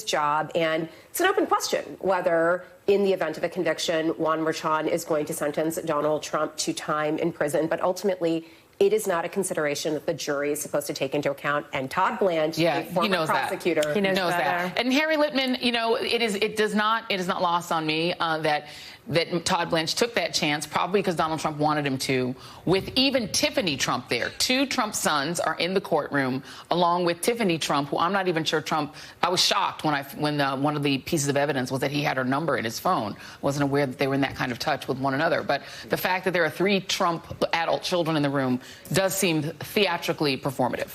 job, and it's an open question whether, in the event of a conviction, Juan Merchan is going to sentence Donald Trump to time in prison. But ultimately, it is not a consideration that the jury is supposed to take into account. And Todd Blanche, a former prosecutor, he knows that. And Harry Littman, it is not lost on me that Todd Blanche took that chance, probably because Donald Trump wanted him to, with even Tiffany Trump there. Two Trump sons are in the courtroom, along with Tiffany Trump, who I'm not even sure I was shocked when one of the pieces of evidence was that he had her number in his phone. Wasn't aware that they were in that kind of touch with one another. But the fact that there are three Trump adult children in the room does seem theatrically performative.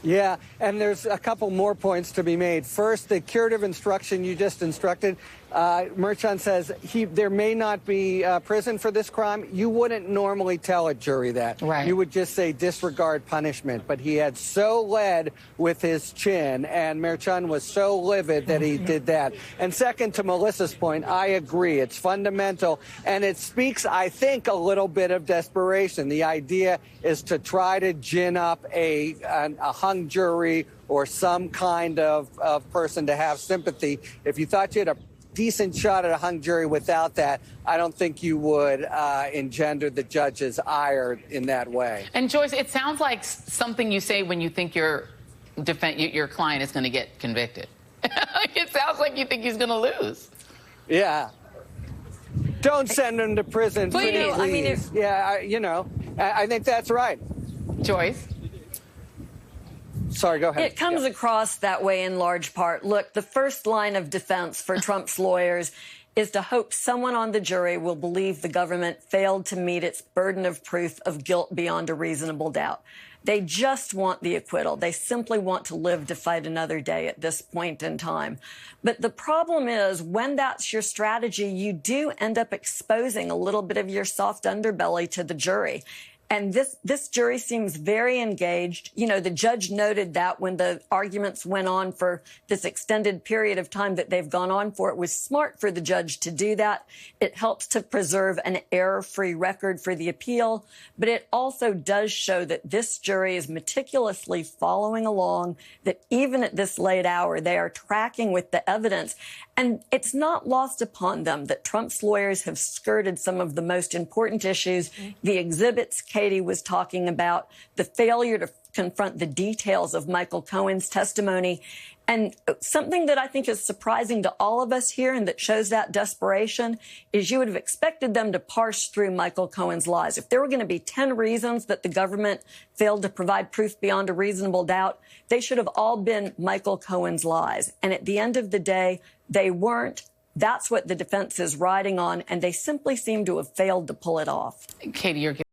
Yeah, and there's a couple more points to be made. First, the curative instruction you just instructed, Merchan says there may not be prison for this crime. You wouldn't normally tell a jury that. Right. You would just say disregard punishment. But he had so led with his chin, and Merchan was so livid that he did that. And second, to Melissa's point, I agree. It's fundamental, and it speaks, I think, a little bit of desperation. The idea is to try to gin up a hung jury or some kind of person to have sympathy. If you thought you had a decent shot at a hung jury without that, I don't think you would engender the judge's ire in that way. And Joyce, it sounds like something you say when you think your client is going to get convicted. It sounds like you think he's going to lose. Yeah. Don't send him to prison, please. I mean, I think that's right. Joyce? Sorry, go ahead. It comes across that way in large part. Look, the first line of defense for Trump's lawyers is to hope someone on the jury will believe the government failed to meet its burden of proof of guilt beyond a reasonable doubt. They just want the acquittal. They simply want to live to fight another day at this point in time. But the problem is, when that's your strategy, you do end up exposing a little bit of your soft underbelly to the jury. And this jury seems very engaged. The judge noted that when the arguments went on for this extended period of time that they've gone on for, it was smart for the judge to do that. It helps to preserve an error-free record for the appeal. But it also does show that this jury is meticulously following along, that even at this late hour, they are tracking with the evidence. And it's not lost upon them that Trump's lawyers have skirted some of the most important issues, the exhibits Katie was talking about, the failure to confront the details of Michael Cohen's testimony. And something that I think is surprising to all of us here and that shows that desperation is you would have expected them to parse through Michael Cohen's lies. If there were going to be 10 reasons that the government failed to provide proof beyond a reasonable doubt, they should have all been Michael Cohen's lies. And at the end of the day, they weren't. That's what the defense is riding on, and they simply seem to have failed to pull it off. Katie, you're